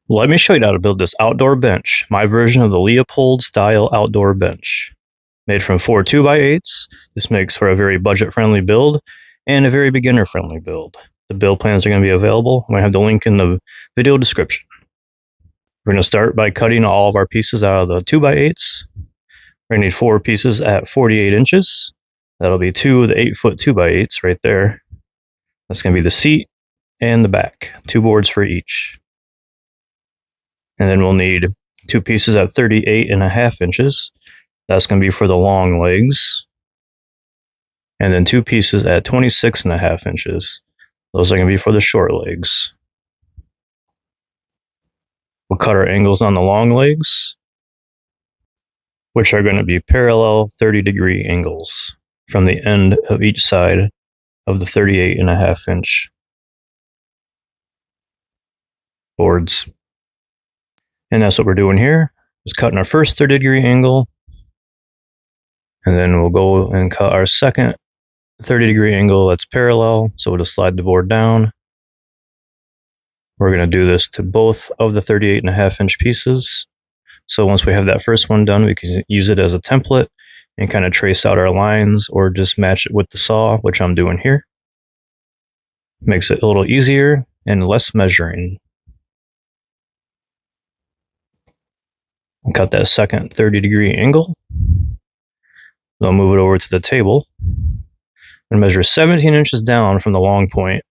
Let me show you how to build this outdoor bench, my version of the Leopold style outdoor bench. Made from 4 2x8s, this makes for a very budget-friendly build and a very beginner-friendly build. The build plans are going to be available. I'm going to have the link in the video description. We're going to start by cutting all of our pieces out of the 2x8s. We're going to need 4 pieces at 48 inches. That'll be 2 of the 8-foot 2x8s right there. That's going to be the seat and the back, 2 boards for each. And then we'll need 2 pieces at 38.5 inches. That's going to be for the long legs. And then 2 pieces at 26.5 inches. Those are going to be for the short legs. We'll cut our angles on the long legs, which are going to be parallel 30-degree angles from the end of each side of the 38.5 inch boards. And that's what we're doing here, is cutting our first 30-degree angle, and then we'll go and cut our second 30-degree angle that's parallel, so we'll just slide the board down. We're going to do this to both of the 38.5 inch pieces. So once we have that first one done, we can use it as a template and kind of trace out our lines or just match it with the saw, which I'm doing here. Makes it a little easier and less measuring. Cut that second 30-degree angle. I'll move it over to the table and measure 17 inches down from the long point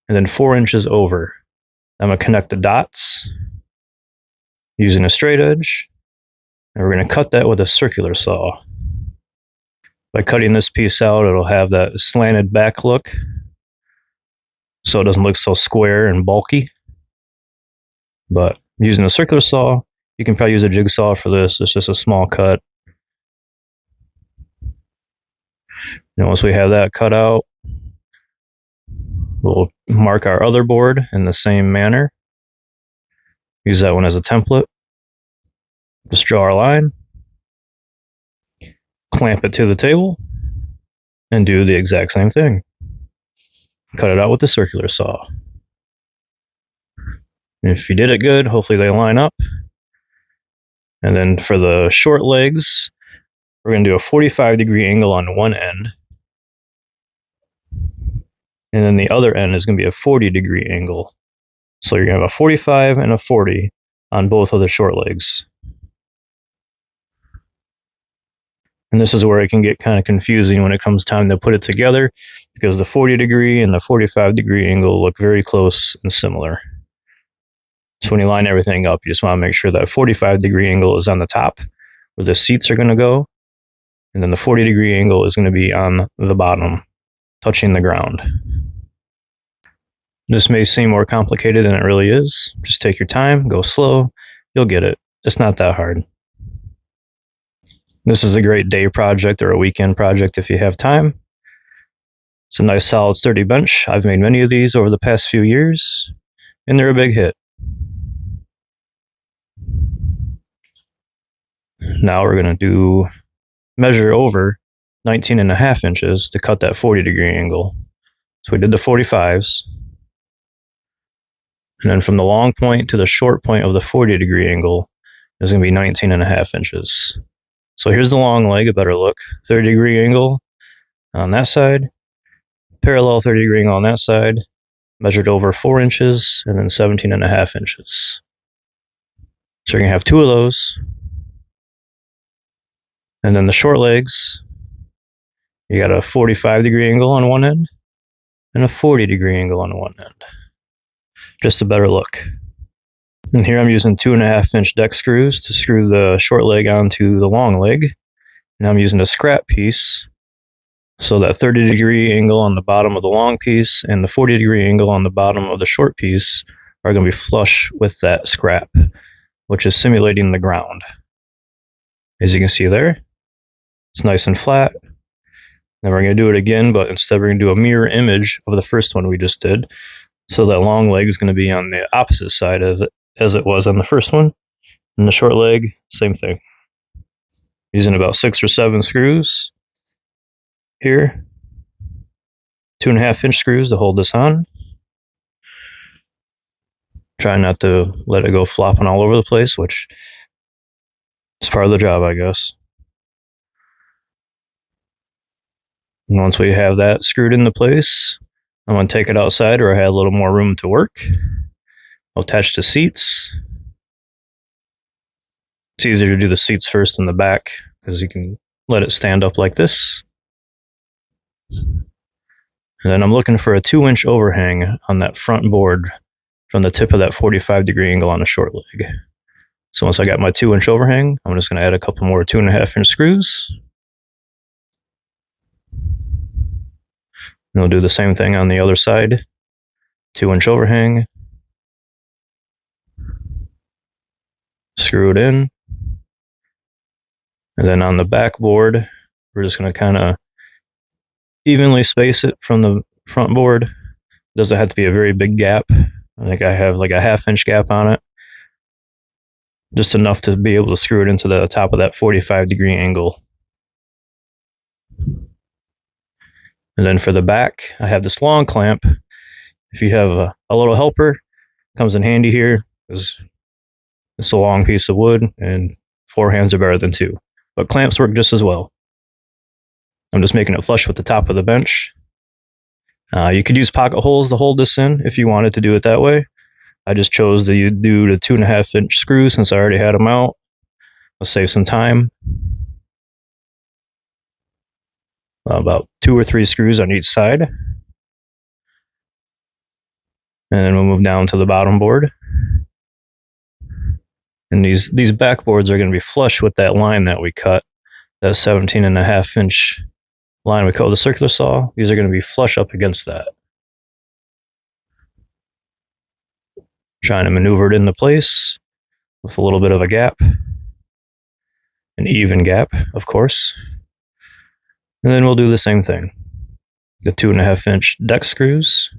and then 4 inches over. I'm going to connect the dots using a straight edge, and we're going to cut that with a circular saw. By cutting this piece out, it'll have that slanted back look, so it doesn't look so square and bulky. But using a circular saw, you can probably use a jigsaw for this. It's just a small cut. And once we have that cut out, we'll mark our other board in the same manner. Use that one as a template. Just draw our line, clamp it to the table, and do the exact same thing. Cut it out with the circular saw. And if you did it good, hopefully they line up. And then for the short legs, we're going to do a 45-degree angle on one end. And then the other end is going to be a 40-degree angle. So you're going to have a 45 and a 40 on both of the short legs. And this is where it can get kind of confusing when it comes time to put it together, because the 40-degree and the 45-degree angle look very close and similar. So when you line everything up, you just want to make sure that 45-degree angle is on the top where the seats are going to go. And then the 40-degree angle is going to be on the bottom, touching the ground. This may seem more complicated than it really is. Just take your time, go slow, you'll get it. It's not that hard. This is a great day project or a weekend project if you have time. It's a nice, solid, sturdy bench. I've made many of these over the past few years, and they're a big hit. Now we're going to measure over 19.5 inches to cut that 40-degree angle. So we did the 45s. And then from the long point to the short point of the 40-degree angle is going to be 19.5 inches. So here's the long leg, a better look. 30-degree angle on that side, parallel 30-degree angle on that side, measured over 4 inches, and then 17.5 inches. So you're going to have 2 of those. And then the short legs, you got a 45-degree angle on one end and a 40-degree angle on one end. Just a better look. And here I'm using 2.5 inch deck screws to screw the short leg onto the long leg. And I'm using a scrap piece, so that 30-degree angle on the bottom of the long piece and the 40-degree angle on the bottom of the short piece are going to be flush with that scrap, which is simulating the ground. As you can see there, it's nice and flat. Then we're going to do it again, but instead we're going to do a mirror image of the first one we just did. So that long leg is going to be on the opposite side of it as it was on the first one. And the short leg, same thing. Using about 6 or 7 screws here. 2.5 inch screws to hold this on. Try not to let it go flopping all over the place, which is part of the job, I guess. And once we have that screwed into place, I'm going to take it outside where I had a little more room to work. I'll attach the seats. It's easier to do the seats first in the back because you can let it stand up like this. And then I'm looking for a 2-inch overhang on that front board from the tip of that 45-degree angle on the short leg. So once I got my 2-inch overhang, I'm just going to add a couple more 2.5-inch screws. And we'll do the same thing on the other side. 2-inch overhang. Screw it in. And then on the back board, we're just going to kind of evenly space it from the front board. It doesn't have to be a very big gap. I think I have like a 1/2-inch gap on it. Just enough to be able to screw it into the top of that 45-degree angle. And then for the back, I have this long clamp. If you have a little helper, it comes in handy here because it's a long piece of wood and 4 hands are better than 2. But clamps work just as well. I'm just making it flush with the top of the bench. You could use pocket holes to hold this in if you wanted to do it that way. I just chose to do the 2.5-inch screws since I already had them out. Let's save some time. About 2 or 3 screws on each side. And then we'll move down to the bottom board. And these back boards are going to be flush with that line that we cut, that 17.5-inch line we cut with a circular saw. These are going to be flush up against that. Trying to maneuver it into place with a little bit of a gap. An even gap, of course. And then we'll do the same thing. The 2.5-inch deck screws.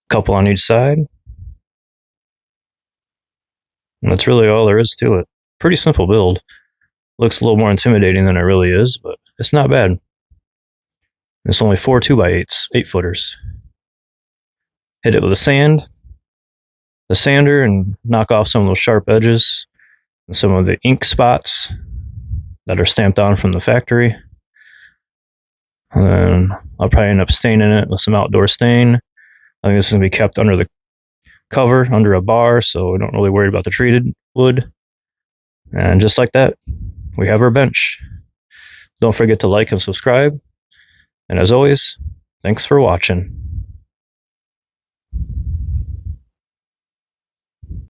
Couple on each side. And that's really all there is to it. Pretty simple build. Looks a little more intimidating than it really is, but it's not bad. It's only 4 2x8s, 8-footers. Hit it with the sander, and knock off some of those sharp edges and some of the ink spots that are stamped on from the factory. And then I'll probably end up staining it with some outdoor stain. I think this is going to be kept under the cover, under a bar, so we don't really worry about the treated wood. And just like that, we have our bench. Don't forget to like and subscribe. And as always, thanks for watching.